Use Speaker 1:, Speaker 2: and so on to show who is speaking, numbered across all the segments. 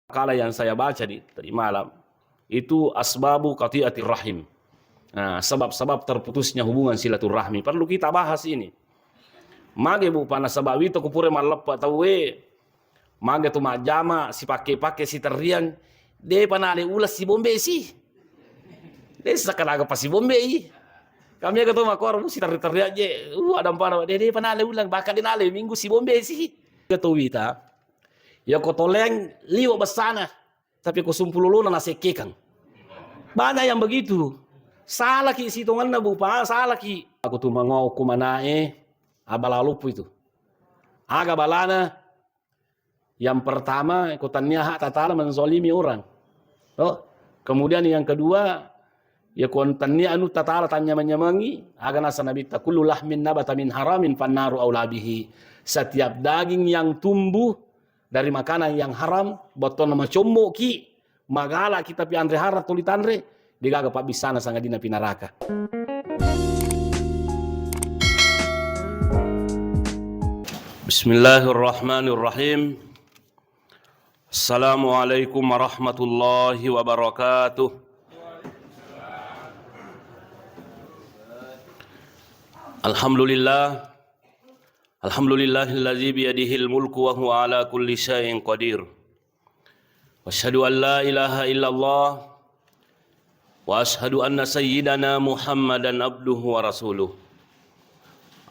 Speaker 1: Kala yang saya baca tadi malam itu asbabu qati'atir rahim. Nah, sebab-sebab terputusnya hubungan silaturahmi perlu kita bahas ini. Mage bu pana sebab itu kupure malepa tawe. Mage tu majama si pake si terian de panale ulas si bombe si. De sakanaga pasi bombe i. Kami agak tu makor si terian je. Adam pana de panale ulang bakal dinale minggu si bombe si. Ketu wita. Ya ko toleng liwa besana tapi ko sumpululuna nasekekan. Banyak yang begitu. Salah ki situngan na bupa, salah ki. Aku tu mangau kumanae abalalupu itu. Aga balana yang pertama ikutannya hak tatala menzolimi orang. Oh, kemudian yang kedua ya kontannya anu tatala tanya menyemangi aga nasa nabi kullu lahmin nabata min haramin fannaru aulabihi. Setiap daging yang tumbuh dari makanan yang haram boton nama combo ki magala kita pi andre harat tulitanre digaga pak bisana sanga dina pinaraka. Bismillahirrahmanirrahim. Assalamualaikum warahmatullahi wabarakatuh. Alhamdulillah. Alhamdulillahilladzi biyadihil mulku wa huwa ala kulli syai'in qadir. Wa asyhadu an la ilaha illallah wa asyhadu anna sayyidana Muhammadan abduhu wa rasuluh.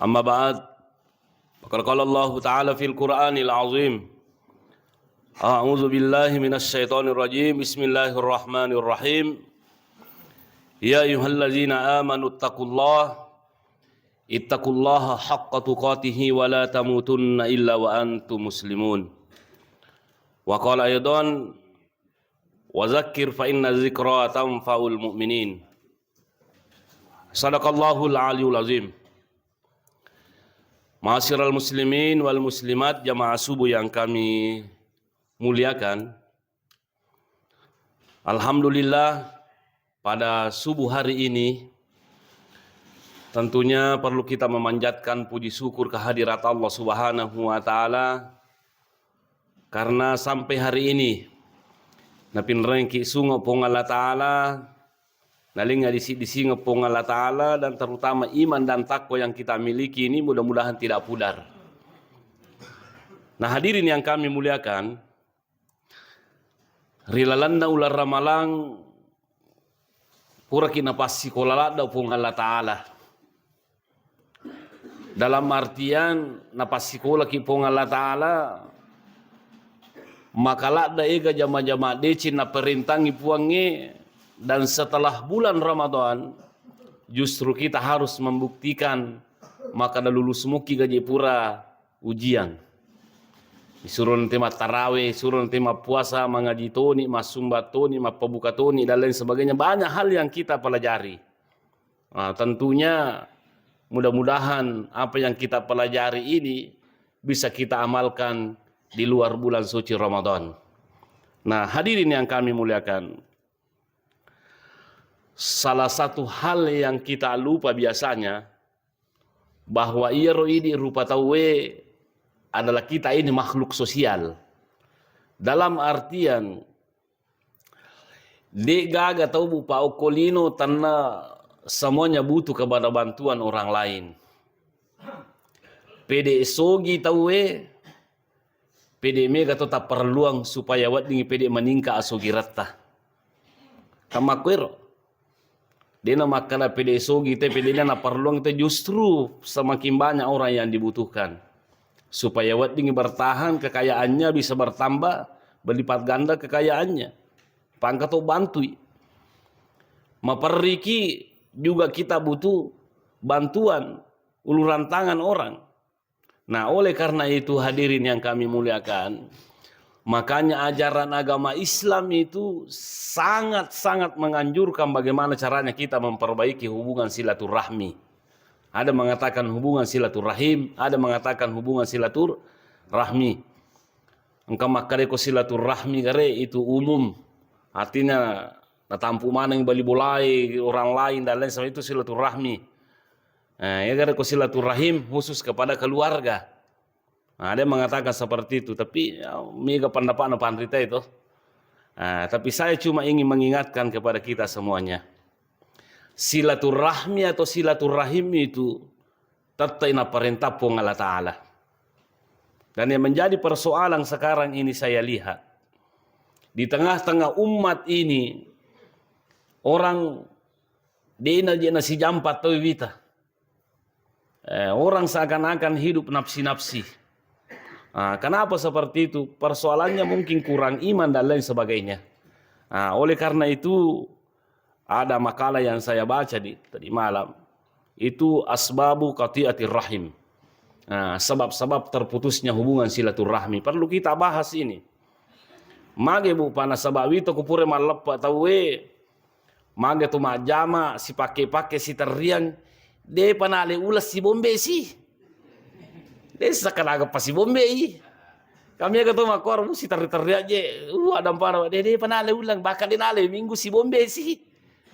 Speaker 1: Amma ba'd. Faqad qala Allah Ta'ala fil Qur'anil azim. A'udzu billahi minasy syaithanir rajim. Bismillahirrahmanirrahim. Ya ayyuhalladzina amanu taqullaha ittaqullaha haqqa tuqatih wa la tamutunna illa wa antum muslimun. Wa qala aidan wa dzakkir fa inna dzikra tanfa'ul mu'minin. Shadaqallahul aliyul azim. Ma'asyiral muslimin wal muslimat jamaah subuh yang kami muliakan. Alhamdulillah pada subuh hari ini tentunya perlu kita memanjatkan puji syukur kehadirat Allah Subhanahu wa taala karena sampai hari ini napin rengki sungo pong Allah taala nalinga di singo pong Allah taala dan terutama iman dan takwa yang kita miliki ini mudah-mudahan tidak pudar. Nah, hadirin yang kami muliakan, rilalanda ular ramalang pura kina pasi kolalada pong Allah taala. Dalam artian napasikola ki pong Allah Ta'ala makalah da ega jama-jama decin na perintangi puange dan setelah bulan Ramadan justru kita harus membuktikan maka da lulus muki gaji pura ujian. Disuruh nanti ma tarawih, suruh nanti ma puasa, mengaji toni, ma sumbat toni, ma pembuka toni dan lain sebagainya. Banyak hal yang kita pelajari. Nah, tentunya mudah-mudahan apa yang kita pelajari ini bisa kita amalkan di luar bulan suci Ramadan. Nah, hadirin yang kami muliakan, salah satu hal yang kita lupa biasanya bahwa iero ini rupa tawe adalah kita ini makhluk sosial. Dalam artian de gaga tau bu pa okolino tanna semuanya butuh kepada bantuan orang lain. Pede sogi tawe, pede mega tetap perluang supaya wat dingi pede meningka asogi rata. Kamakwero, dena makana pede sogi te pede na perluang te justru semakin banyak orang yang dibutuhkan. Supaya wat dingi bertahan kekayaannya bisa bertambah berlipat ganda kekayaannya. Pangkat to bantui. Maperiki juga kita butuh bantuan uluran tangan orang. Nah, oleh karena itu hadirin yang kami muliakan, makanya ajaran agama Islam itu sangat-sangat menganjurkan bagaimana caranya kita memperbaiki hubungan silaturahmi. Ada mengatakan hubungan silaturahim, ada mengatakan hubungan silaturahmi. Engkau makareko silaturahmi gare itu umum, artinya natampu mana yang bali bolai orang lain dan lain sebagainya itu silaturahmi. Nah, ya gara silaturahim khusus kepada keluarga. Nah, ada yang mengatakan seperti itu, tapi ya, mega pendapat pandita itu. Tapi saya cuma ingin mengingatkan kepada kita semuanya. Silaturahmi atau silaturahim itu tetap ina perintah pong Allah Ta'ala. Dan yang menjadi persoalan sekarang ini saya lihat. Di tengah-tengah umat ini, orang dina si jampat tahu kita. Orang seakan-akan hidup nafsi-nafsi. Kenapa seperti itu? Persoalannya mungkin kurang iman dan lain sebagainya. Oleh karena itu ada makalah yang saya baca tadi malam. Itu asbabu qati'atir rahim. Sebab-sebab terputusnya hubungan silaturahmi. Perlu kita bahas ini. Mage bu pana sabab itu kupure malepa tawe. Mage tu majama si pake si teriang. De panale ulas si bombe si. De sakanaga pa si bombe i. Kami agak tu makor si teriak je. Ada para de panale ulang bakal dinale minggu si bombe si.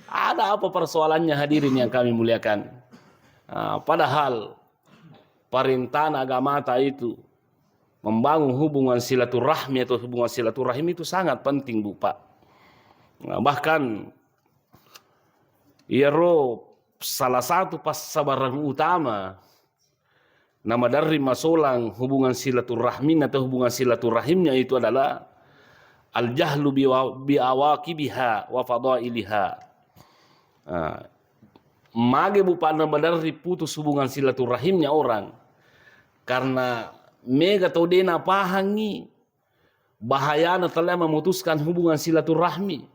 Speaker 1: Ada apa persoalannya hadirin yang kami muliakan? Padahal perintah agama itu membangun hubungan silaturahmi atau hubungan silaturahim itu sangat penting bu Pak. Bahkan salah satu pasabaran utama nama dari masolang hubungan silaturahmi atau hubungan silaturahimnya itu adalah al-jahlu biawaqibiha wa fadailiha. Mage bukan dari putus hubungan silaturahimnya orang karena mega tau dena pahangi bahayana telah memutuskan hubungan silaturahmi.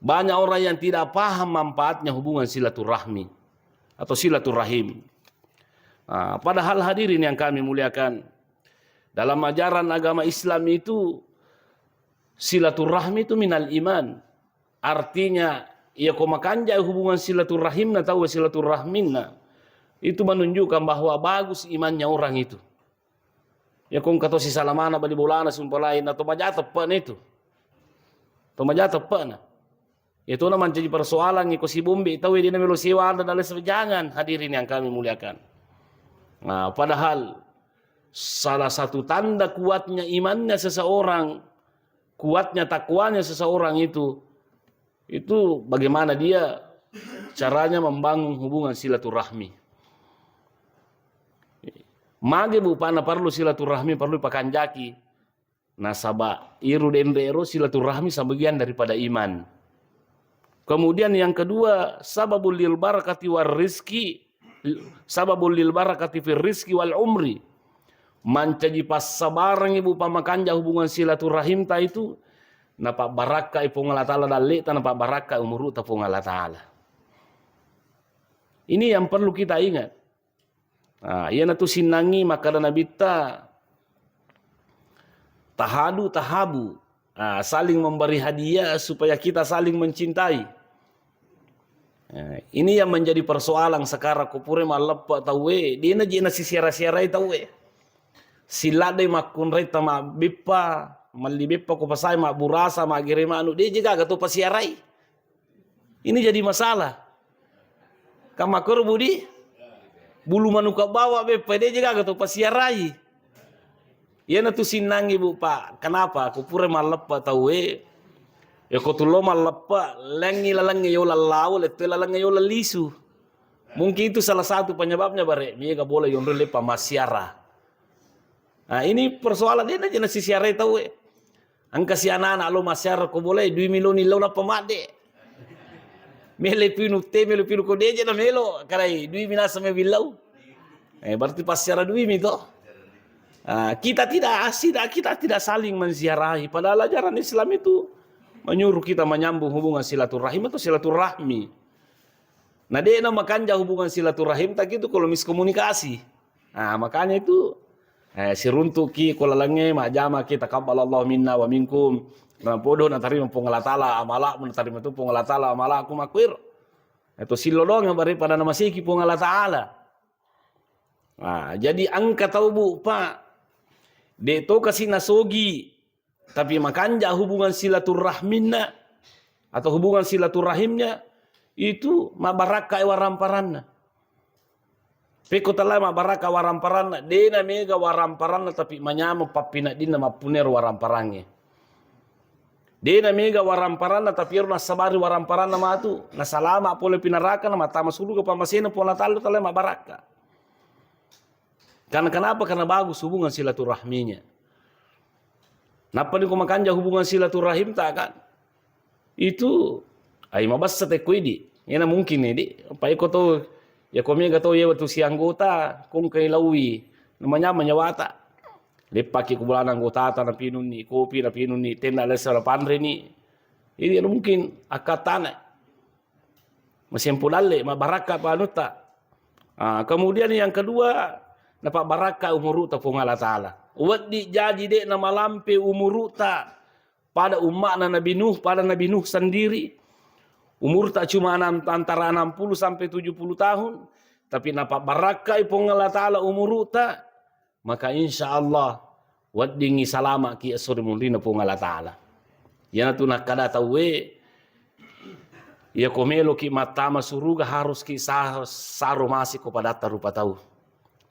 Speaker 1: Banyak orang yang tidak paham manfaatnya hubungan silaturahmi atau silaturahim. Padahal hadirin yang kami muliakan, dalam ajaran agama Islam itu silaturahmi itu minal iman. Artinya ia komakanja hubungan silaturahim atau silaturahminna itu menunjukkan bahwa bagus imannya orang itu. Ya kong kata si salamana bali bolana sumpah lain atau majata pan itu. Atau majata pan. Itu nama jadi persoalan iko si bombe tahu dia melo siwa dan dalam sejangan hadirin yang kami muliakan. Padahal salah satu tanda kuatnya imannya seseorang, kuatnya takwanya seseorang itu bagaimana dia caranya membangun hubungan silaturahmi. Mage bupana perlu silaturahmi perlu pakanjaki. Nasaba iru dendero silaturahmi sebagian daripada iman. Kemudian yang kedua sababul lil barakati war rizki, sababul lil barakati fir rizki wal umri. Mancaji pas sabarang ibu pamakanja hubungan silaturahim ta itu napa baraka ipong Allah Ta'ala dalik ta napa baraka umuru ta pong Allah Ta'ala. Ini yang perlu kita ingat. Ia natu sinangi maka nabita tahabu. Saling memberi hadiah supaya kita saling mencintai. Ini yang menjadi persoalan sekarang kupure malepa tawe dina jina si siara-siarai tawe. Sila dai makun reta ma bipa mali bipa ko pasai ma burasa ma girema anu dia juga gato pasiarai. Ini jadi masalah. Kamakor budi bulu manuka bawa bepa dia juga gato pasiarai. Ya na tu sinang ibu Pak. Kenapa? Kupure malepa tawe. Ya ko tulo malepa lengi lalangi yo lalau letu lalangi yo lisu. Mungkin itu salah satu penyebabnya bare. Dia gak boleh yon lepa masiara. Ini persoalan dia aja nasi siara tahu angka si anak-anak lo masyarakat ko boleh 2 milion ilo na pamade mele pinu ko dia aja na melo karai 2 minasa me bilau berarti pas siara 2 mito kita tidak saling menziarahi padahal ajaran Islam itu menyuruh kita menyambung hubungan silaturahim atau silaturahmi. Nah dia nama kanja hubungan silaturahim tak itu kalau miskomunikasi. Makanya itu si runtuki kulalange majama kita kabbalallahu minna wa minkum na podo na tarima pong Allah Ta'ala amala mun tarima tu pong Allah Ta'ala amala aku makwir itu silolong yang bari pada nama siki pong Allah Ta'ala. Jadi angka tahu bu Pak de to kasih nasogi tapi makanja hubungan silaturahminna atau hubungan silaturahimnya itu mabaraka waramparanna. Peko tala mabaraka waramparanna dena mega waramparanna tapi manyama papina dina mapuner waramparangnya. Dena mega waramparana tapi na sabari waramparana matu na salama pole pinaraka na mata masulu ke pamasena pona talu tale baraka. Karena kenapa? Karena bagus hubungan silaturahminya. Napa ni kumakanja hubungan silaturahim tak kan? Itu ay mabasa te kuidi. Yana mungkin di. Apa iko to ya komega to ya watu si anggota kung kay lawi namanya menyawata. Lepaki kubulan anggota ta na pinuni kopi na pinuni tenda lesa la pandre ni. Ini mungkin akatana. Masimpulalle mabaraka panuta. Kemudian yang kedua dapat baraka umuruta pung Allah Ta'ala. Wadi jadi dek nama lampe umuruta pada umat Nabi Nuh, pada Nabi Nuh sendiri. Umur tak cuma antara 60 sampai 70 tahun. Tapi dapat baraka pung Allah Ta'ala umuruta. Maka insya Allah wadingi salama ki asuri mundina pung Allah Ta'ala. Yana tu nak kada tahu ya komelo ki matama suruga harus ki saro masih kepada tarupa tahu.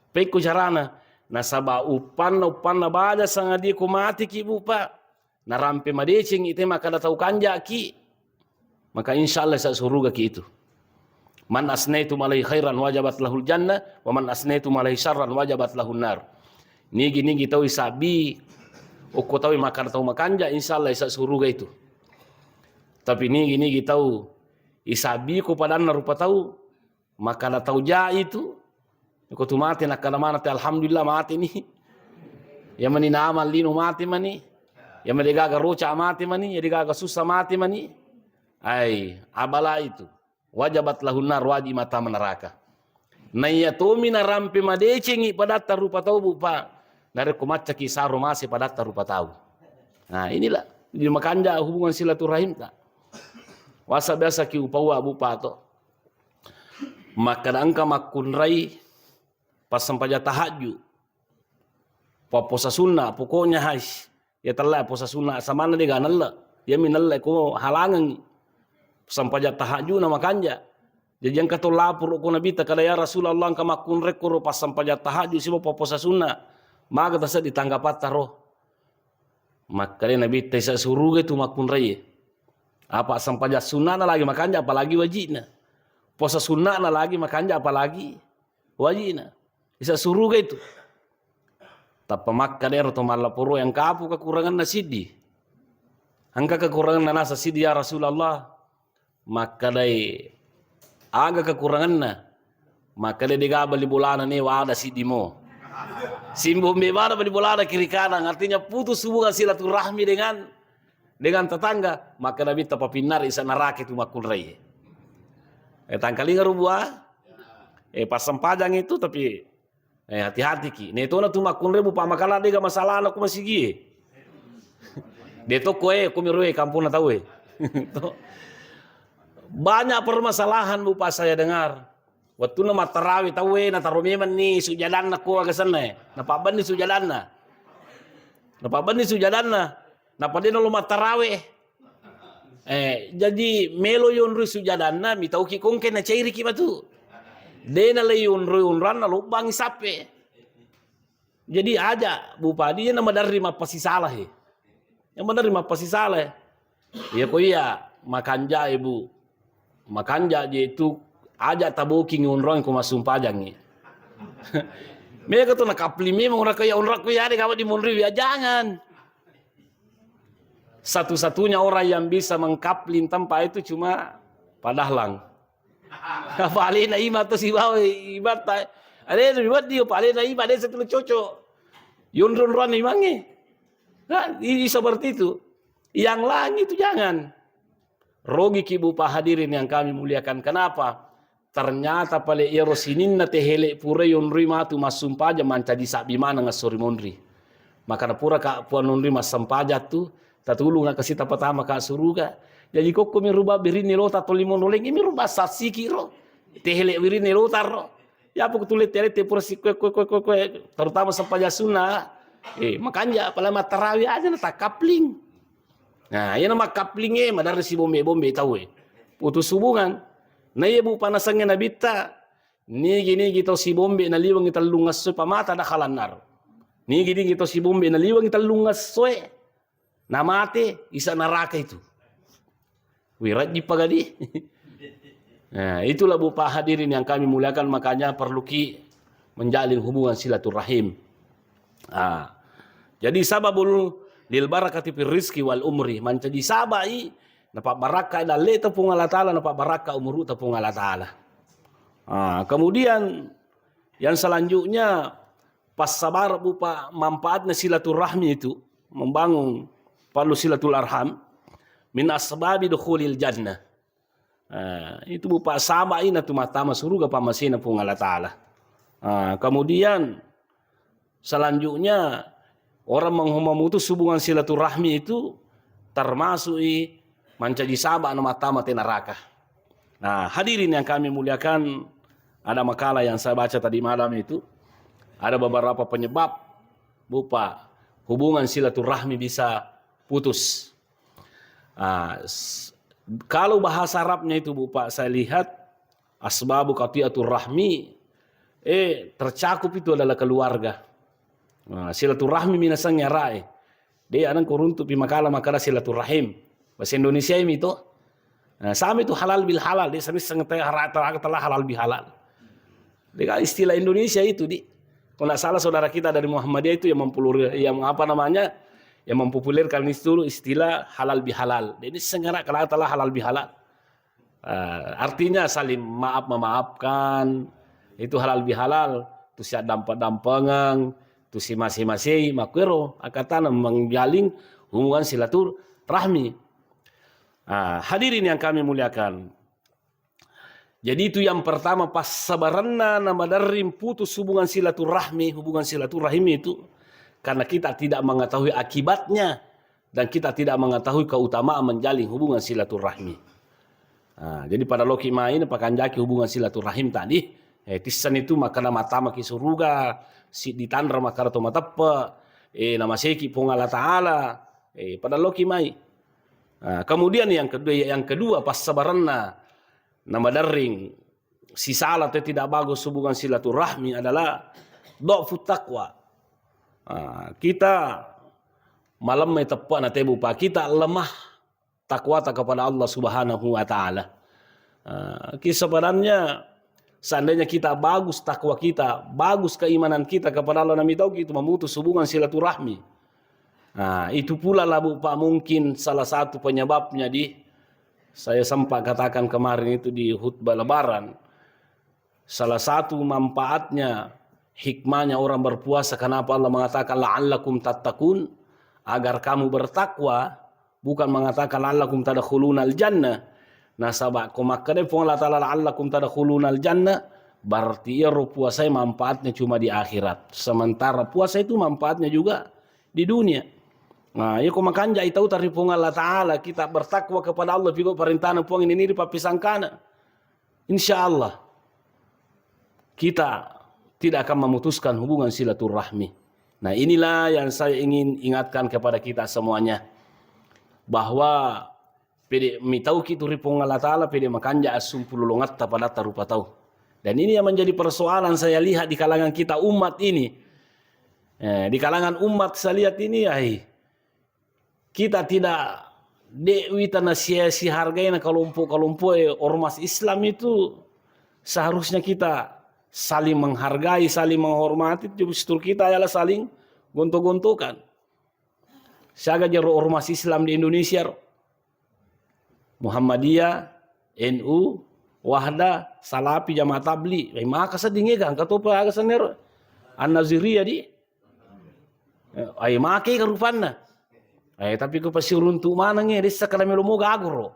Speaker 1: Peko jarana nasaba upan na bada sanga dia kumati ki bupa narampe madecing ite maka kada tahu kanja ki. Maka insyaallah sa suruga ki itu. Man asnaitu malai khairan wajabat lahul jannah wa man asnaitu malai syarran wajabat lahun nar. Nigi tahu isabi oko tahu maka tahu makanja insyaallah sa suruga itu. Tapi nigi tahu isabi ko padanna rupa tahu maka na tahu ja itu. Ko tu mati nak kana mana te alhamdulillah mati ni. Ya mani na amal lino mati mani. Ya mani gaga roca mati mani, ya gaga susah mati mani. Ai, abala itu. Wajabat lahun nar wadi mata neraka. Na ya to mina rampe madecengi pada rupa tahu bupa. Dari kumaca kisah romasi pada rupa tahu. Nah, inilah di makanja hubungan silaturahim tak. Wasa biasa ki upawa bupa to. Maka angka makunrai pas sampaja tahajud. Posa sunnah pokoknya hais. Ya telah posa sunnah samana dia ganalla. Dia minalla ko halangan. Sampaja tahajud nama kanja. Jadi yang kata lapor ko nabi ta kada ya Rasulullah ka makun rekor pas sampaja tahajud sibo posa sunnah. Maka tasa ditanggapat taro. Maka nabi ta sa suruge tu makun rai. Apa sampaja sunnah na lagi makanja apalagi wajibna. Posa sunnah na lagi makanja apalagi wajibna. Bisa suruh itu. Tapi makka dero to malapuro yang kapu kekurangan nasidi. Angka kekurangan na nasa sidi ya Rasulullah. Maka dai aga kekurangan na. Maka dai digabal di bulana ni wada sidi mo. Simbo membara di bulana kiri kanan artinya putus hubungan silaturahmi dengan tetangga. Maka nabi tapapinar isa narake tu makul rai. Tangkalinga rubua. Pas sempajang itu tapi hati-hati ki. Neto na tumakun rebu pamakala dega masalah aku masih gie. Deto koe kumiroe kampung na tahu. Banyak permasalahan bupa saya dengar. Waktu na matarawi tahu na tarumeman ni sujadan na ko agasan na paban ni sujadan na. Napaban ni sujadan na. Napadin na lo matarawi. Jadi melo yon ru sujadan na mitau ki kongke na cairi ki batu. Dena layun unran na lubang sape. Jadi aja bupadi nama dari mapasi salah he. Yang dari mapasi salah. Ya ko iya makanja ibu. Makanja je itu aja taboking unran ko masumpajang ni. Mereka tu nak kapli memang orang kaya ada kawan di Monri ya jangan. Satu-satunya orang yang bisa mengkaplin tempat itu cuma Padahlang. Paling na ima to si bawa ibat ta. Ada ibat dia paling na ima dia satu cocok. Yun ron imangi. Nah, ini seperti itu. Yang lain itu jangan. Rogi kibu pa hadirin yang kami muliakan. Kenapa? Ternyata pale erosinin na tehele pura yun rima tu masumpaja manca di sabi mana ngasori monri. Maka na pura ka puan monri masampaja tu tatulung na kasita pertama ka suruga. Jadi kok kami rubah birini lo tato limon roleng ini rubah sasiki ro. Tehele birini lo taro. Ya pokok tulis tele te pura si kue terutama sampaja sunnah. Makanya pala matarawi aja na tak kapling. Nah, ini nama kaplingnya madar si bombe tahu putus hubungan. Na ibu panasangnya nabita. Ni gini gitu si bombe na liwang kita lungas so pamata na kalanar. Ni gini gitu si bombe na liwang kita lungas so namate isa neraka itu. Wirat di pagadi. Nah, itulah Bu Pak hadirin yang kami muliakan, makanya perlu menjalin hubungan silaturahim. Jadi sababul lil barakati fir rizqi wal umri, menjadi sabai napa baraka dalle tepung Allah taala, napa baraka umuru tepung Allah taala. Kemudian yang selanjutnya pas sabar Bu Pak manfaatnya silaturahmi itu membangun perlu silatul arham min asbabi dukhulil jannah. Itu Bu Pak sabai na tumatama surga pamasina pung Allah taala. Kemudian selanjutnya orang memutus hubungan silaturahmi itu termasuk menjadi sabak nama tamat neraka. Nah, hadirin yang kami muliakan, ada makalah yang saya baca tadi malam itu, ada beberapa penyebab berupa hubungan silaturahmi bisa putus. Kalau bahasa Arabnya itu Bu Pak, saya lihat asbabu qati'atur rahmi, tercakup itu adalah keluarga. Silaturahmi minasangnya rae. Dia anak kuruntu pi makalah silaturahim. Bahasa Indonesia ini itu. Sama itu halal bil halal. Dia sampai telah halal bil halal. Dia istilah Indonesia itu kalau tidak salah saudara kita dari Muhammadiyah itu yang mempopulerkan itu istilah halal bil halal. Jadi sengaja kalau telah halal bil halal. Artinya saling memaafkan. Itu halal bil halal. Itu siap dampak-dampangan. Itu si masing-masing makwero akatan menjalin hubungan silaturahmi. Hadirin yang kami muliakan. Jadi itu yang pertama pas sabaranna nama darim putus hubungan silaturahmi itu karena kita tidak mengetahui akibatnya dan kita tidak mengetahui keutamaan menjalin hubungan silaturahmi. Jadi pada loki main pakanjaki hubungan silaturahim tadi, tisan itu makana mata maki suruga, si ditandra makara to matappa, nama seki pung Allah taala, pada loki mai. Kemudian yang kedua pas sabaranna nama daring si salah atau tidak bagus hubungan silaturahmi adalah dha'fu taqwa. Kita malam mai tepat na tebu pa kita lemah takwa kepada Allah Subhanahu wa taala. Sebenarnya seandainya kita bagus takwa kita, bagus keimanan kita kepada Allah nami tahu itu memutus hubungan silaturahmi. Itu pula lah Bu Pak mungkin salah satu penyebabnya saya sempat katakan kemarin itu di khutbah lebaran. Salah satu manfaatnya, hikmahnya orang berpuasa, kenapa Allah mengatakan la'allakum tattaqun, agar kamu bertakwa, bukan mengatakan la'allakum tadkhulunal jannah. Nah, sabak komakade pun Allah Ta'ala la'allakum tadkhulunal jannah, berarti puasa manfaatnya cuma di akhirat. Sementara puasa itu manfaatnya juga di dunia. Nah, ya komakan jai tahu taripung Allah Ta'ala, kita bertakwa kepada Allah, pigo perintahan puang ini di papisangkana. Insyaallah kita tidak akan memutuskan hubungan silaturahmi. Nah, inilah yang saya ingin ingatkan kepada kita semuanya, bahwa pede mitau kitu ripong Allah Ta'ala pede makanja asum pululungat pada tarupa tahu. Dan ini yang menjadi persoalan saya lihat di kalangan kita umat ini. Di kalangan umat saya lihat ini kita tidak dewi tanah sia-sia hargai na kelompok-kelompok ormas Islam itu seharusnya kita saling menghargai, saling menghormati. Justru kita adalah saling gontok-gontokan. Saya jero ormas Islam di Indonesia, Muhammadiyah, NU, Wahda, Salafi, Jamaah Tabligh. Maka sedingnya kan katopa aga saner An-Naziriyah di. Maka karupanna. Tapi ku pasti runtuh mana nge desa kalau melo gagoro.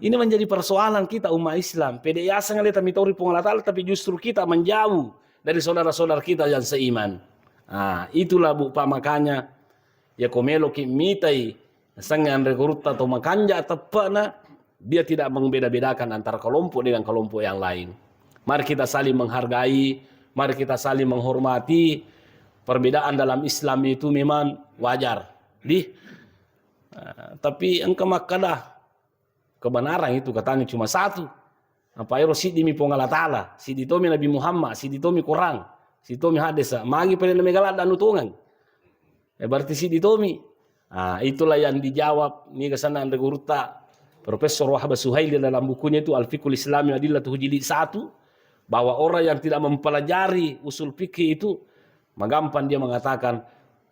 Speaker 1: Ini menjadi persoalan kita umat Islam. PDIA sangat kami tahu ripong Allah Ta'ala, tapi justru kita menjauh dari saudara-saudara kita yang seiman. Itulah Bu Pak makanya ya komelo ki mitai sangan rekrut atau makanja tepana dia tidak membeda-bedakan antara kelompok dengan kelompok yang lain. Mari kita saling menghargai, mari kita saling menghormati. Perbedaan dalam Islam itu memang wajar. Tapi engkau makalah kebenaran itu katanya cuma satu. Apa ero si dimi pong Allah Ta'ala, si ditomi Nabi Muhammad, si ditomi Quran, si ditomi hadis, magi pada megala dan utungan. Berarti si ditomi. Itulah yang dijawab ni kesana Andre Guruta Profesor Wahbah Suhaili dalam bukunya itu Al-Fiqhul Islami Adilatuhu Jilid 1, bahwa orang yang tidak mempelajari usul fikih itu magampang dia mengatakan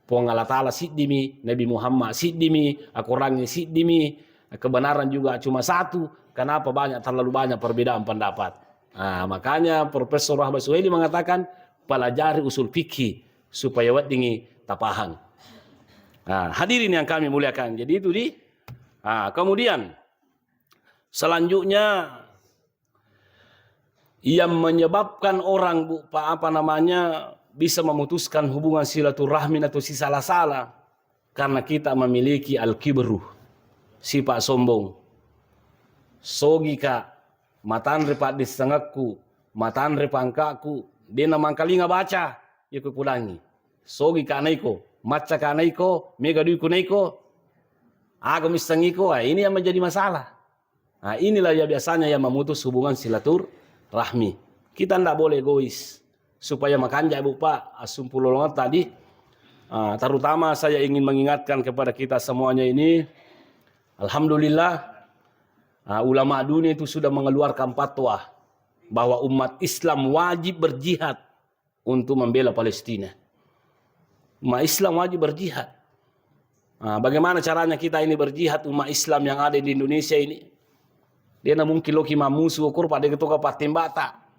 Speaker 1: Puang Allah Ta'ala sidimi, Nabi Muhammad sidimi, Al-Qurannya sidimi, kebenaran juga cuma satu. Kenapa terlalu banyak perbedaan pendapat? Makanya Profesor Wahbah Suhaili mengatakan pelajari usul fikih supaya wadingi tapahan. Hadirin yang kami muliakan. Jadi itu kemudian selanjutnya yang menyebabkan orang bisa memutuskan hubungan silaturahmi atau si salah-salah karena kita memiliki al-kibru, sifat sombong. Sogi ka matanre pak di setengahku, matanre pangkaku, dia namang kalinga baca, ya kupulangi. Sogi ka naiko, maca ka naiko, mega duiku naiko, aku mistangiko, ini yang menjadi masalah. Inilah ya biasanya yang memutus hubungan silaturahmi. Kita tidak boleh egois. Supaya makanya Ibu Pak Asumpulolongan tadi, terutama saya ingin mengingatkan kepada kita semuanya ini, alhamdulillah, ulama dunia itu sudah mengeluarkan fatwa bahwa umat Islam wajib berjihad untuk membela Palestina. Umat Islam wajib berjihad. Bagaimana caranya kita ini berjihad umat Islam yang ada di Indonesia ini? Dia mungkin loki mamusu ukur pada ketua patimbata.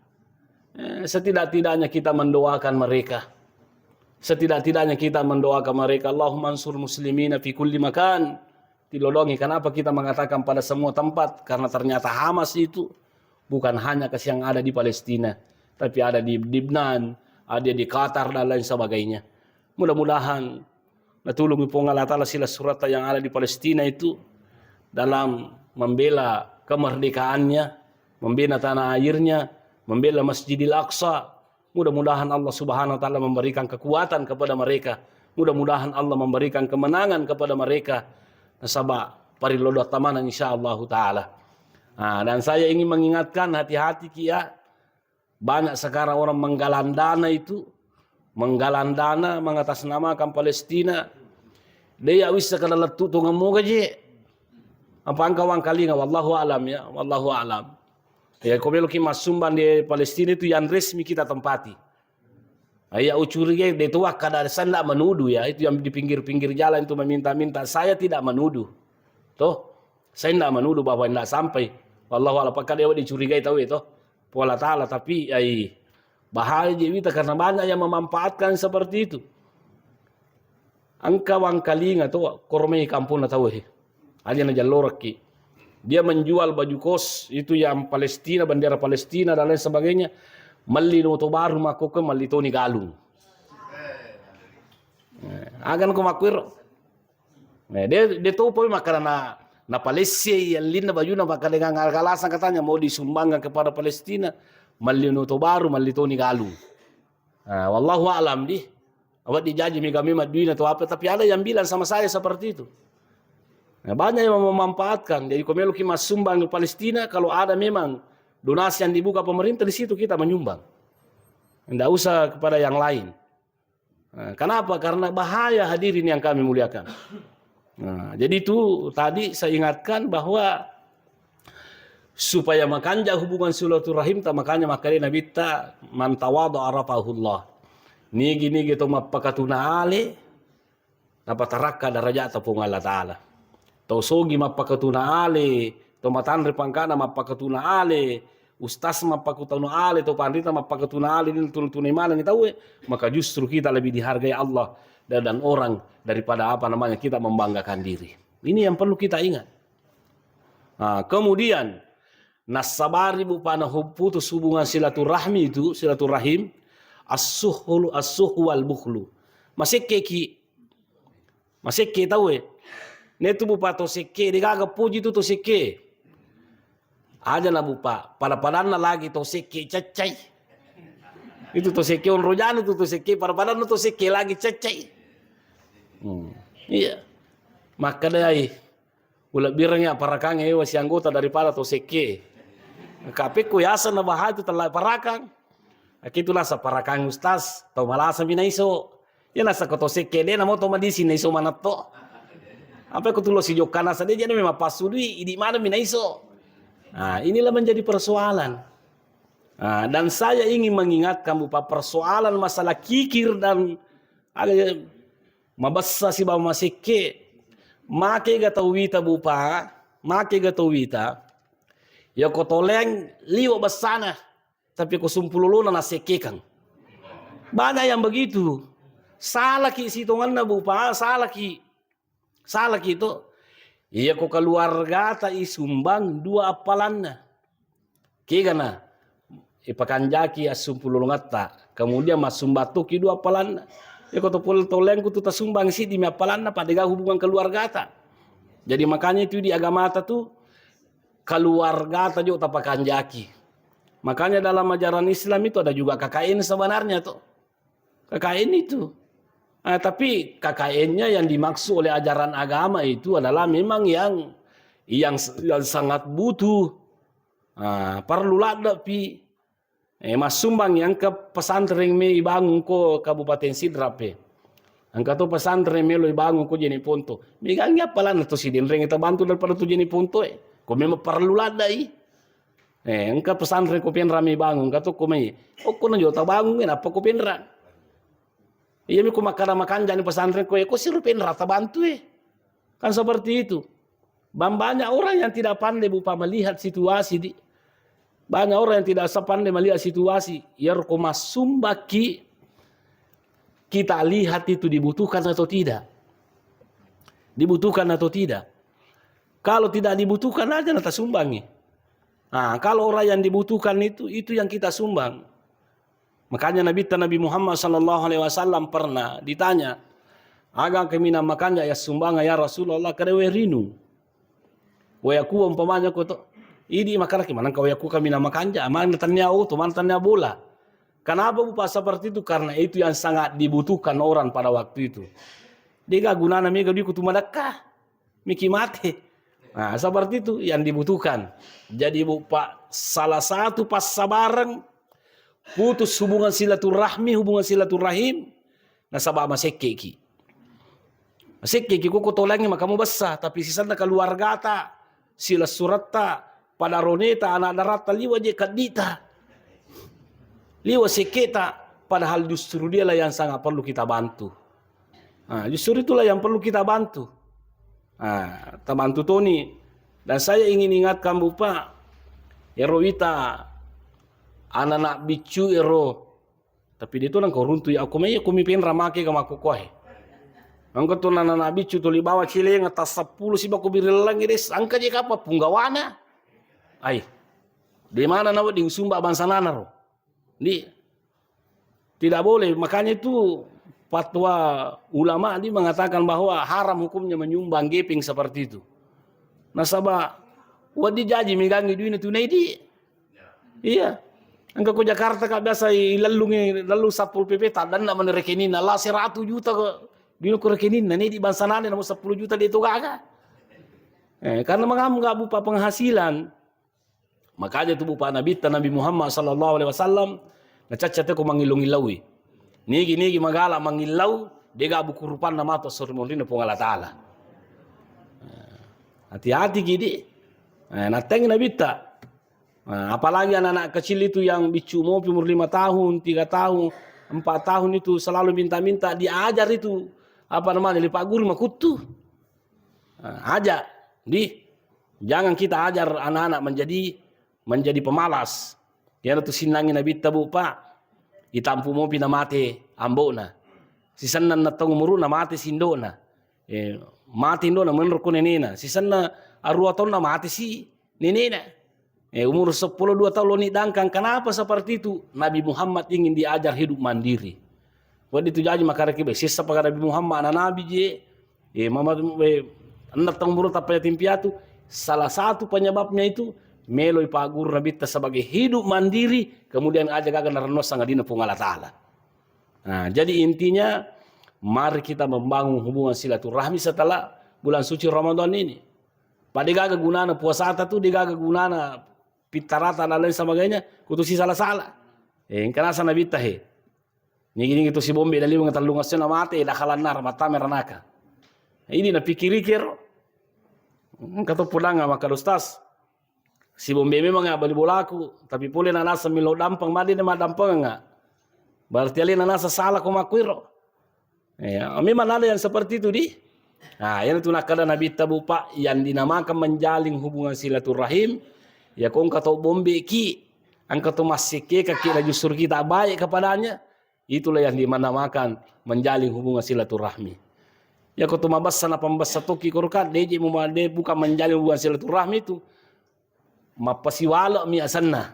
Speaker 1: Setidak-tidaknya kita mendoakan mereka. Setidak-tidaknya kita mendoakan mereka. Allahumma ansur muslimina fi kulli makan. Dilolongi. Kenapa kita mengatakan pada semua tempat? Karena ternyata Hamas itu bukan hanya yang ada di Palestina, tapi ada di Lebanon, ada di Qatar dan lain sebagainya. Mudah-mudahan natulungi Allah Ta'ala sila surat yang ada di Palestina itu dalam membela kemerdekaannya, membela tanah airnya, membela Masjidil Aqsa. Mudah-mudahan Allah Subhanahu wa taala memberikan kekuatan kepada mereka. Mudah-mudahan Allah memberikan kemenangan kepada mereka. Nasaba parilodo tamanan insyaallah taala. Dan saya ingin mengingatkan hati-hati kia. Banyak sekarang orang menggalang dana itu, menggalang dana mengatasnamakan Palestina. Dia bisa kena letu tungan moga je. Apa angkawang kalinga wallahu alam ya, wallahu alam. Ya kalau kita sumbang di Palestina itu yang resmi kita tempati. Ya ucuriga dia itu kadang saya tidak menuduh ya, itu yang di pinggir-pinggir jalan itu meminta-minta, saya tidak menuduh. Saya tidak menuduh bahwa tidak sampai. Wallahu alam, apakah dia dicurigai tahu itu? Allah Ta'ala, tapi bahaya kita karena banyak yang memanfaatkan seperti itu. Angkawang kalinga tuh kormei kampung tahu aja na jaloraki. Dia menjual baju kos itu yang Palestina, bendera Palestina dan lain sebagainya. Malino to baru makoke malitoni galung. Agan ko makwiro. Dia tuh poin makarana na Palestina yang lina baju na maka dengan alasan katanya mau disumbangkan kepada Palestina. Malino to baru malitoni galung. Wallahu alam di. Awak dijaji megami maduina atau apa, tapi ada yang bilang sama saya seperti itu. Banyak yang memanfaatkan. Jadi kalau kita sumbang ke Palestina, kalau ada memang donasi yang dibuka pemerintah, di situ kita menyumbang. Tidak usah kepada yang lain. Kenapa? Karena bahaya hadirin yang kami muliakan. Jadi itu tadi saya ingatkan bahwa supaya makanya hubungan silaturahim, makanya Nabi ta man tawadu arafahullah. Nigi to mapakatuna ale napataraka darajat apung Allah Ta'ala. Tau sogi mapakatuna ale, tau matanre pangkana mapakatuna ale, ustas mapakatuna ale, tau pandita mapakatuna ale, ini tunai malang tahu maka justru kita lebih dihargai Allah dan orang daripada kita membanggakan diri. Ini yang perlu kita ingat. Kemudian nasabari bupana putus hubungan silaturahmi itu, silaturahim, as-suhlu wal bukhlu. Masih tahu netu bupa to seke digaga puji tu to seke aja na bupa pada na lagi to seke cacai itu to seke on rojano tu to seke pada to seke lagi cacai. Iya maka dai ulah birangnya parakang wasi anggota daripada to seke kape ku yasa na bahaya tu telah parakang akitulah sa parakang ustaz to malasa binaiso yan nasa ko to seke de na mo to madisi na iso manato. Apa aku tulo si jokana saja jadi memang pasudi di mana mina iso. Nah, inilah menjadi persoalan. Nah, dan saya ingin mengingatkan Bapak persoalan masalah kikir dan ada mabassa si bawa masike make gata wita Bapak, make gata wita. Ya ko toleng liwa basana tapi ko sumpululuna na sekekang. Banyak yang begitu. Salah ki situngan na Bapak, salah ki itu. Iya ko keluarga ta isumbang dua apalanna. Kigana ipakanjaki asumpululungata. Kemudian masumbatuki dua apalanna. Ya ko toleng ku tu tasumbang si di apalanna pada hubungan keluarga ta. Jadi makanya itu di agama ta tuh keluarga ta juga tapakanjaki. Makanya dalam ajaran Islam itu ada juga KKN sebenarnya tuh. KKN itu. Nah, tapi KKN-nya yang dimaksud oleh ajaran agama itu adalah memang yang sangat butuh. Nah, perlu ada pi mas sumbang yang ke pesantren me bangun ko Kabupaten Sidrap. Angka to pesantren me lo bangun ko Jeni Ponto. Megangnya apalan to si denreng kita bantu daripada tu Jeni Ponto Ko memang perlu ada angka pesantren ko penra me bangun ka to ko me. O ko na jota bangun apa ko penra. Iya mi makan jani pesantren ko sirupin rata bantu Kan seperti itu. Banyak orang yang tidak pandai Bapak melihat situasi banyak orang yang tidak sepandai melihat situasi. Ya ko masumbaki kita lihat itu dibutuhkan atau tidak. Dibutuhkan atau tidak. Kalau tidak dibutuhkan aja nata sumbangi. Nah, kalau orang yang dibutuhkan itu yang kita sumbang. Makanya Nabi Muhammad SAW pernah ditanya, agang kami namakannya ya sumbang ya Rasulullah kadewe rinu. Wayaku umpamanya ko to, idi makana gimana kau yaku kami namakannya, aman tanya to man tanya bola. Kenapa Bapak seperti itu? Karena itu yang sangat dibutuhkan orang pada waktu itu. Dia gunana mega di kutu madakah, miki mati. Nah, seperti itu yang dibutuhkan. Jadi Bapak salah satu pas sabareng putus hubungan silaturahim nasabah masekeki. Masekeki ko tolangnya makamu basah tapi sisanya keluarga ta sila surata pada roneta anak darata liwa je kadita. Liwa seketa padahal justru dia lah yang sangat perlu kita bantu. Nah, justru itulah yang perlu kita bantu. Nah, bantu Tony dan saya ingin ingatkan Bapak Erowita anak bicu ero tapi dia tu nang kau runtu ya aku mi pen ramake kama aku kohe angka tu anak bicu tu li bawa cile ngatas 10 si baku birilang ides angka je kapa punggawana ai di mana nawa di sumba bansanana ro di tidak boleh makanya itu fatwa ulama di mengatakan bahwa haram hukumnya menyumbang geping seperti itu nasabah wadi jaji megangi duit itu di iya. Angka ko Jakarta ka biasa lalu 10 PP tak dan mana rekening lah 100 juta ko dino ko rekening ni di bansanane namo 10 juta di itu gaga. Karena mengam enggak bupa penghasilan. Makanya tu bupa Nabi Muhammad sallallahu alaihi wasallam na cacate ko mangilong-ilawi. Nigi magala mangilaw dega bukurupan na mato sur molino po Allah taala. Hati-hati gidi. Nateng Nabi ta. Nah, apalagi anak-anak kecil itu yang bicu mau umur 5 tahun, 3 tahun, 4 tahun itu selalu minta-minta diajar itu apa namanya lipat guru makutu. Ajar, jangan kita ajar anak-anak menjadi pemalas. Ya itu sinangin Nabi tabu Pak, itampu mau pina mate ambona. Sisan na tong umuru na mate sindona. Mate indona menurut ko nenena. Sisan na arua tahun na mate si nenena. Umur 10-2 tahun lo nidangkan. Kenapa seperti itu? Nabi Muhammad ingin diajar hidup mandiri. Waktu itu jadi makara kibe. Sisa pada Nabi Muhammad anak Nabi je. Mama anak tang umur apa yatim piatu. Salah satu penyebabnya itu meloi pagur Nabi sebagai hidup mandiri. Kemudian aja gagal narenos sangat dina pung Allah Ta'ala. Nah, jadi intinya mari kita membangun hubungan silaturahmi setelah bulan suci Ramadan ini. Pada gagal gunana puasa tu digaga gunana pitarata dan lain sebagainya, kutusi salah-salah. Karena sana bitahe. Nigi itu si bombe dali ngatalungasnya na mate dakalan nar mata meranaka. Ini na pikiri kero. Kata pulang maka ustaz. Si bombe memang nggak beli bolaku, tapi boleh nasa milo dampang madi nama dampang nggak. Berarti alih nasa salah kumakuiro. Ya, memang ada yang seperti itu di. Nah, yang itu nak kada nabi tabu pak yang dinamakan menjalin hubungan silaturahim. Ya kong kata bombe ki, angkat masih ke kaki justru kita baik kepadanya. Itulah yang dinamakan menjalin hubungan silaturahmi. Ya kau mabas sana pembas satu kikurkan, dia bukan menjalin hubungan silaturahmi itu. Mapasiwala mi asanna.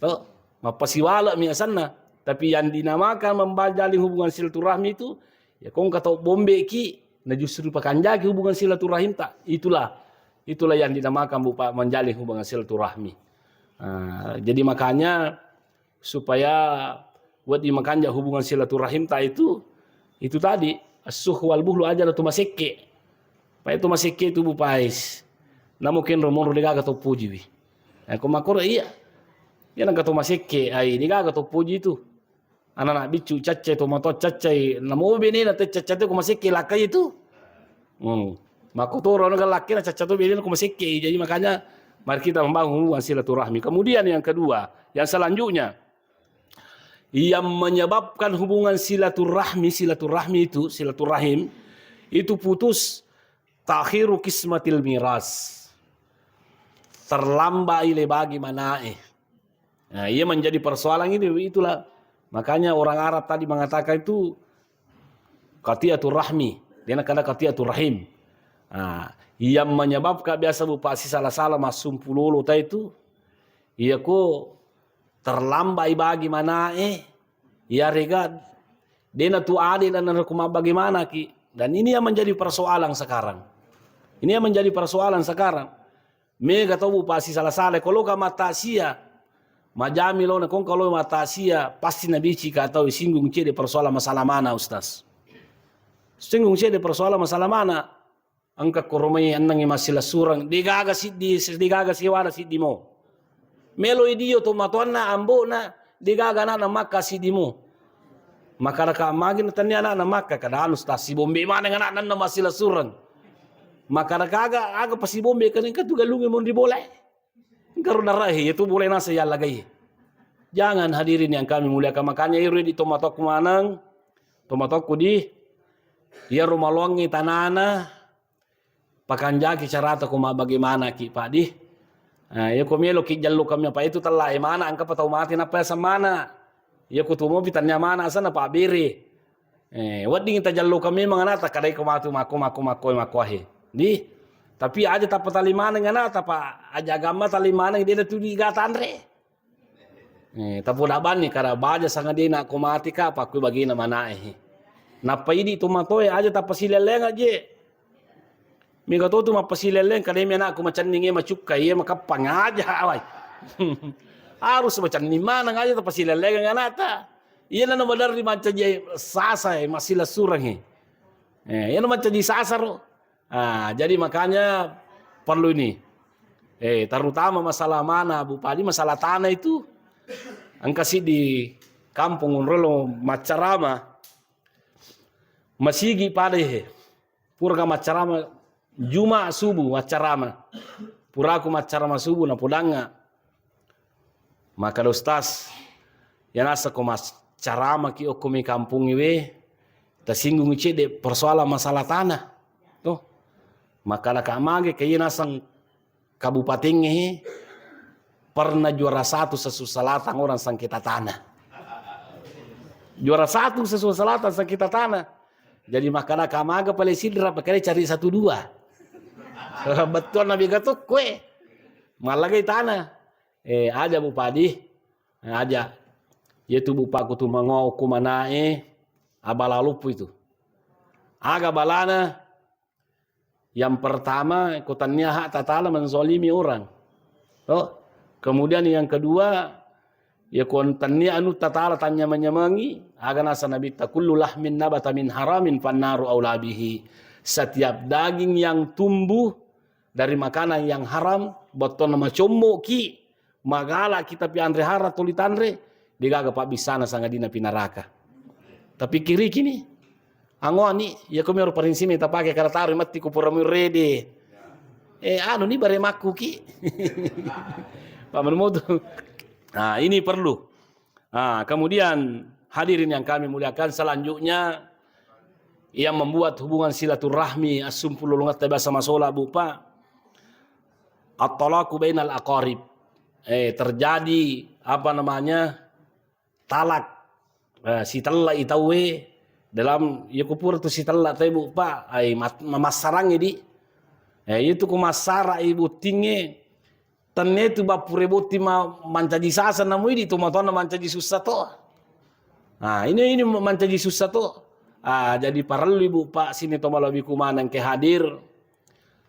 Speaker 1: To, mapasiwala mi asanna. Tapi yang dinamakan menjalin hubungan silaturahmi itu, ya kong kata bombe ki, na justru pakanjaki hubungan silaturahim tak. Itulah yang dinamakan bupa menjalin hubungan silaturahmi. Jadi makanya supaya buat dimakanja hubungan silaturahim tak itu tadi as-suh wal buhlu aja tu maseke. Pa itu maseke itu bupais. Na mungkin romon lega atau puji wi. Aku makor iya. Ya nang kata maseke ai lega atau puji itu. Anak-anak bicu caca itu motor caca namo bini na caca itu maseke lakai itu. Maka tu orang laki na caca itu bini aku maseke. Jadi makanya mari kita membangun hubungan silaturahmi. Kemudian yang kedua, yang selanjutnya yang menyebabkan hubungan silaturahim itu putus takhiru kismatil miras. Terlambat ile bagi manae. Nah, ia menjadi persoalan ini itulah. Makanya orang Arab tadi mengatakan itu qati'atur rahmi, dia nak ada qati'atur rahim. Yang menyebabkan biasa bupasi salah-salah masum pululu ta itu ia ko terlambat bagi manae. Ya rega dia tu adil dan kuma bagaimana ki. Dan ini yang menjadi persoalan sekarang. Ini yang menjadi persoalan sekarang. Mega tahu pasti salah-salah. Kalau ka mata sia, majami lo na kong kalau mata sia pasti nabi cika tahu singgung cede persoalan masalah mana ustaz. Singgung cede persoalan masalah mana. Angka koromai anang masih surang. Digaga siwada sidimo. Melo idio to matuana ambo na digaga na maka sidimo. Maka ka magin tanya na maka kada ustaz si bombe mana ngana na masih surang. Maka aga pasi bombe kan ka tugalungi mon diboleh. Engkau narahi itu boleh nasa ya lagi. Jangan hadirin yang kami muliakan, makanya iri di tomatok manang, tomatokku di ya rumah longi tanana, pakanjaki carata kuma bagaimana ki pak di. Ya komelo ki jallu kami apa itu telah mana angka patau mati apa samana. Ya kutumo bitanya mana sana pak biri. Wading kita jallu kami menganata kadai kumatu mako he. Di tapi aja tak patalimana ngana tapa aja agama talimana dia tu di gatandre. Tapu daban ni kada baja sanga dia nak komati ka apa ku bagi na mana Napa ini tu matoy aja tak pasileleng aja. Miga tu mapasileleng kada mi anak ku macan ninge macukka ye makapang aja awai. Harus macan ni mana aja tak pasileleng ngana ta. Iya na badar di macam je sasa masih surang he. Iya na macam di sasar. Jadi makanya perlu ini. Terutama masalah mana Bu Padi, masalah tanah itu. Angkasi di kampung Unrelo Macarama. Masigi pade purga Macarama Juma subuh Macarama. Puraku Macarama subuh na pudanga. Maka ustaz yang asa ko Macarama ki okumi kampung iwe tasinggung cede persoalan masalah tanah. Tuh. Maka nak amage kaya nasang kabupaten pernah juara 1 sesusalatan orang sangkita tanah. Juara 1 sesusalatan sangkita tanah. Jadi maka nak amage paling sidra pakai cari 1-2. Betul nabi gatuk kue. Malagay tanah. Aja Bu Padi. Aja. Yaitu bupaku tu mangau kumanae abalalupu itu. Aga balana. Yang pertama, ikutannya hak tatala menzolimi orang. Kemudian yang kedua, ya kontannya anu tatala tanya menyemangi, agar nasa nabi takullu lahmin nabata min haramin fannaru aulabihi. Setiap daging yang tumbuh dari makanan yang haram, boton nama combo ki, magala kita pi andre hara tulitanre, digaga pak bisana sangadina pinaraka. Tapi kiri kini, angoni ya kami orang prinsip kita pakai kata taruh mati ku pura rede. Anu ni bare maku ki. Pak Menemutu. Nah, ini perlu. Nah, kemudian hadirin yang kami muliakan, selanjutnya yang membuat hubungan silaturahmi as-sumpululungat bahasa masola bupa at-talaqu bainal aqarib. Terjadi talak si talla itawe dalam yakupur tu si talla tebu pa mamasarang idi itu ku masara ibu tinge tanne tu bapure boti mancaji sasa namu idi tu matona mancaji susah to. Nah, ini mancaji susah to. Jadi perlu ibu pak sini to malawi kumanang ke hadir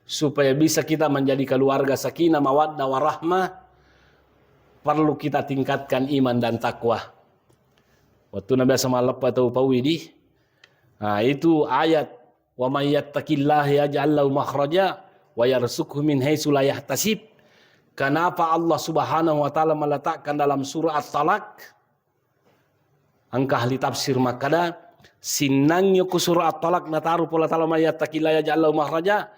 Speaker 1: supaya bisa kita menjadi keluarga sakinah mawaddah warahmah. Perlu kita tingkatkan iman dan takwa. Waktu Nabi sama lepa tahu pawidi. Itu ayat wa may yattaqillaha yaj'al lahu makhraja wa yarzuqhu min haitsu la yahtasib. Kenapa Allah Subhanahu wa taala meletakkan dalam surah At-Talaq? Angka ahli tafsir makada sinangnya ku surah At-Talaq nataru pola taala may yattaqillaha yaj'al lahu makhraja.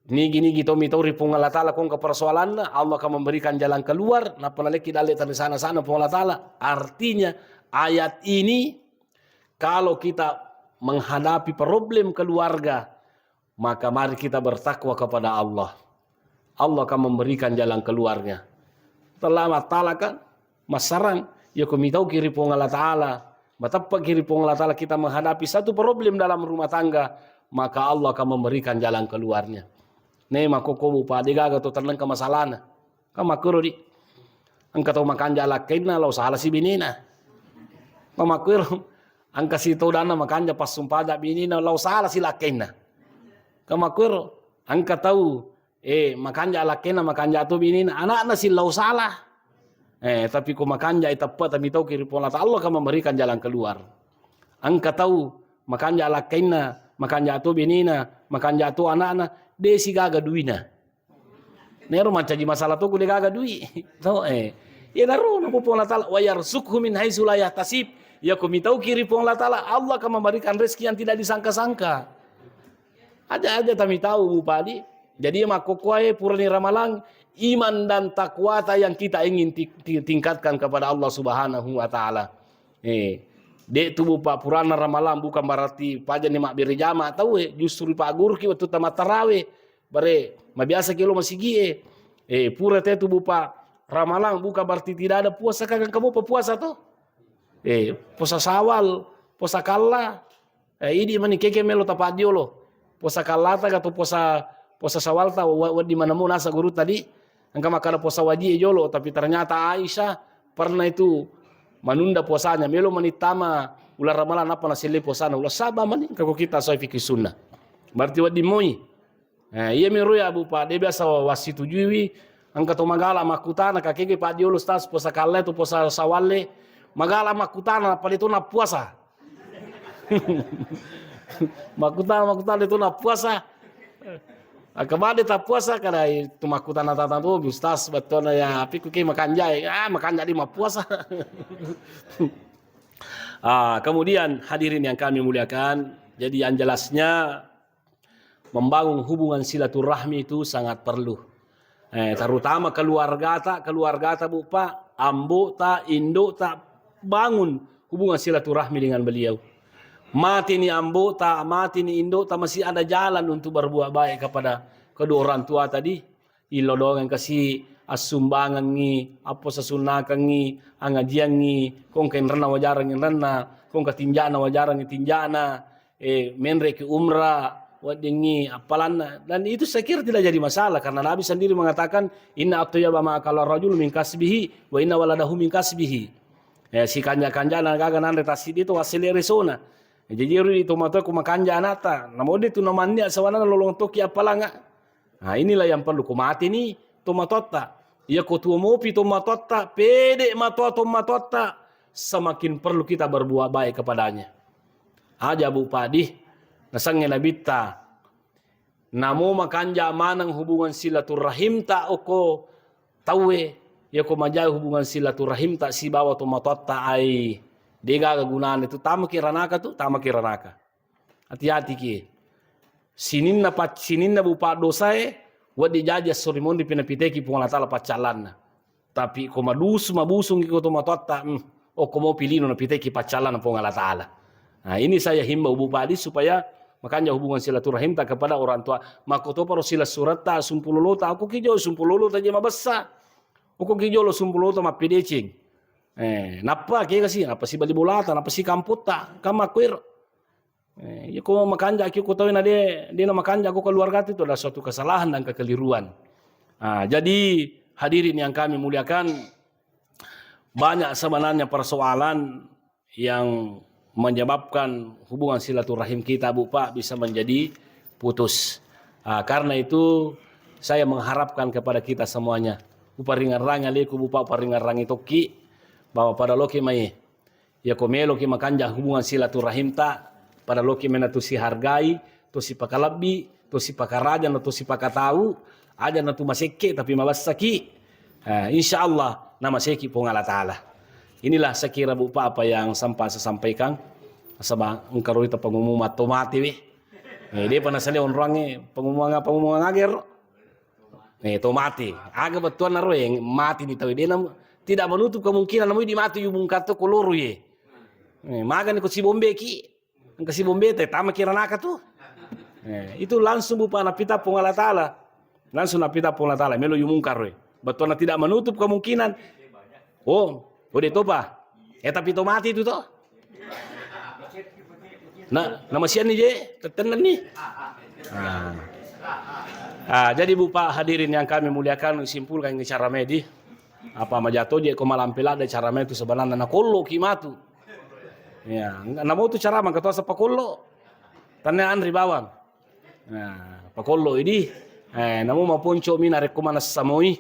Speaker 1: Nigi gitu mitori pung Allah Ta'ala kong ke persoalan Allah akan memberikan jalan keluar na penaleki dalik dari sana-sana pung Allah Ta'ala. Artinya ayat ini kalau kita menghadapi problem keluarga maka mari kita bertakwa kepada Allah. Allah akan memberikan jalan keluarnya. Telah Ta'ala kan masarang ya kumitau kiri pung Allah Ta'ala. Matapa kiri pung Allah Ta'ala kita menghadapi satu problem dalam rumah tangga maka Allah akan memberikan jalan keluarnya. Nema koko bupa digaga to tanang ka masalana. Kamakuro di. Angka to makan jala kaina law salah si binina. Kamakuro angka si to dana makanja pas sumpada binina law salah si lakaina. Kamakuro angka tahu makanja lakena makanja to binina anak-anak si law salah. Tapi ko makanja itappa tapi tahu kiri pola Allah akan memberikan jalan keluar. Angka tahu makanja lakaina makanja to binina makanja to anak-anak desi gaga duina. Nero mancaji masalah tu kude gaga dui. Tahu ya naru na pung Allah Taala wa yarzuqhu min haitsu la yahtasib. Ya kami tahu kiri pung Allah Taala Allah akan memberikan rezeki yang tidak disangka-sangka. Ada kami tahu Bupadi. Jadi makokoe purani ramalang iman dan takwa yang kita ingin tingkatkan kepada Allah Subhanahu wa taala. Dek tubuh pak purana ramalam bukan berarti paja ni mak beri jama tahu justru pak gurki waktu tamat tarawih bare biasa kilo masih gie pura teh tubuh pak ramalang bukan berarti tidak ada puasa kan kamu puasa tuh puasa sawal puasa kalla ini mani keke melo tapadio lo puasa kalla ta atau puasa sawal ta di mana mau nasa guru tadi angka makana puasa wajib jolo tapi ternyata Aisyah pernah itu menunda puasanya melo manitama ular ramalan apa nasile puasana ulah saba mani kako kita soal fikih sunnah berarti wadi moi iya miru ya bu pak dia biasa wasi tujuwi angka to magala makutana kakeke pak diolo stas puasa kalle tu puasa sawalle magala makutana palito na puasa makutana itu na puasa Akabade tak puasa kada itu makutana tata tu ustaz betul ya api kuke makan jadi mah puasa. Kemudian hadirin yang kami muliakan, jadi yang jelasnya membangun hubungan silaturahmi itu sangat perlu. Terutama keluarga ta bupa, ambo ta, indo ta bangun hubungan silaturahmi dengan beliau. Mati ni ambo ta, mati ni indo ta masih ada jalan untuk berbuat baik kepada kedua orang tua tadi. Ilodongan kasih asumbangan ni, apa sasunakan ni, angajian ni, kong kain rena wajarang rena, kong katinjana wajarang tinjana, menre ke umrah, wadingi apalana. Dan itu saya kira tidak jadi masalah karena Nabi sendiri mengatakan inna atyaba ma akala rajul min kasbihi wa inna waladahu min kasbihi. Si kanja-kanjana gaga nande tasid itu hasil resona. Jadi itu mata ku makanja anata. Namode tu namanya sawana lolong toki apalanga. Nah inilah yang perlu ku mati ni tomatota. Ya ku tu mopi tomatota, pede tomatota. Semakin perlu kita berbuat baik kepadanya. Aja Bu Padi, nasangnya nabita. Namo makanja manang hubungan silaturahim ta oko tawe. Ya ku majai hubungan silaturahim ta si bawa tomatota ai. Dega kegunaan itu tama kiranaka tu tama kiranaka. Hati-hati ki. Sinin na bupa dosa Wadi jajas sorimondi pinapiteki pung Allah Ta'ala pacalan. Tapi ko mabusung ko to matotta, o ko mau pilih na piteki pacalan pung Allah Ta'ala. Nah, ini saya himbau Bupati supaya makanya hubungan silaturahim tak kepada orang tua. Makoto paro sila surat ta sumpulolo ta aku kijo sumpulolo ta jema bessa. Aku kijo lo sumpulolo ta mapidecing. Napa ke kasi apa si bali bolata, napa si kamputta, kama kuir. Ya ko makanja aku tahu na dia na makanja aku keluarga itu adalah suatu kesalahan dan kekeliruan. Jadi hadirin yang kami muliakan, banyak sebenarnya persoalan yang menyebabkan hubungan silaturahim kita Bu Pak bisa menjadi putus. Karena itu saya mengharapkan kepada kita semuanya, uparingarang aleku Bu Pak uparingarang itu ki bahwa pada loki mai ya komelo ki makanja hubungan silaturahim ta pada loki mena tu si hargai, tu si pakalabi, tu si pakaraja, tu si pakatau, aja na tu maseke tapi mabasaki. Insyaallah nama seki pung Allah Ta'ala. Inilah sekira Bu Pak apa yang sampai saya sampaikan. Sabang engkau itu pengumuman tomati weh. Dia pernah sali orangnya pengumuman ager. Tomati. Agak betul naruh yang mati di tahu dia tidak menutup kemungkinan namun di mati yubung kata kolor ye. Magan ko si bombe ki. Engkau si bombe teh tama kira naka tuh. Itu langsung Bu Pak napita pung Allah Ta'ala. Langsung napita pung Allah Ta'ala melo yumungkar we. Betul tidak menutup kemungkinan. Udah topa. Tapi tomati itu toh. Nah, nama sian nih je, tetenan nih. Jadi Bu Pak hadirin yang kami muliakan, simpulkan ini cara medi. Apa majato je ko malam pelada cara medi itu sebenarnya na kollo kimatu. Ya, namo tu cara mangkato sa pakollo. Tanya Andri bawang. Pakollo ini namo maponco mina rekomanas samoi.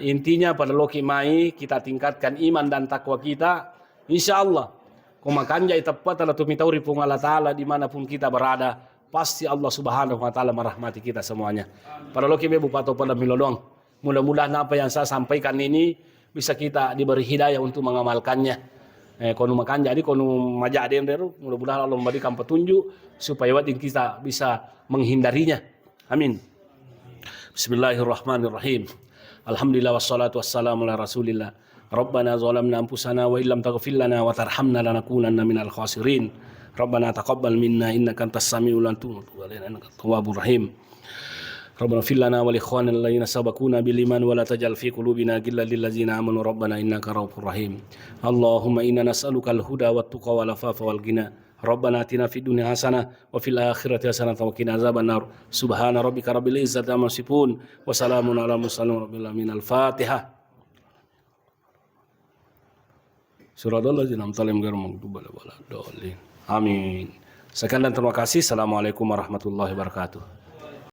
Speaker 1: Intinya pada loki mai kita tingkatkan iman dan takwa kita, insyaallah kumakanja itapat atau tumitauri pung Allah Ta'ala dimanapun kita berada, pasti Allah Subhanahu Wa Ta'ala merahmati kita semuanya. Pada loki mebu pato pada milodong, mudah-mudahan apa yang saya sampaikan ini bisa kita diberi hidayah untuk mengamalkannya. Konu makanja di konu majaden deru, mudah-mudahan Allah memberikan petunjuk supaya wadin kita bisa menghindarinya. Amin. Bismillahirrahmanirrahim. Alhamdulillah wassalatu wassalamu ala rasulillah. Rabbana zalamna anfusana wa illam taghfir lana wa tarhamna lanakunanna minal khasirin. Rabbana taqabbal minna innaka antas samiul alim wa innaka tawwabur rahim. Rabbana fir lana wa li ikhwanina alladhina sabaquna bil iman wa la tajal fi qulubina ghillan lil ladzina amanu rabbana innaka ra'ufur rahim. Allahumma inna nas'aluka al huda wat tuqa wal afafa wal ghina. Rabbana atina fid dunya hasanah wa fil akhirati hasanah wa qina azabannar. Subhana rabbika rabbil izzati amma yasifun wa salamun ala mursalin rabbil alamin. Al-Fatihah. Suradallah jinam talim garam magduba wala dolin. Amin. Sekian dan terima kasih. Assalamualaikum warahmatullahi wabarakatuh.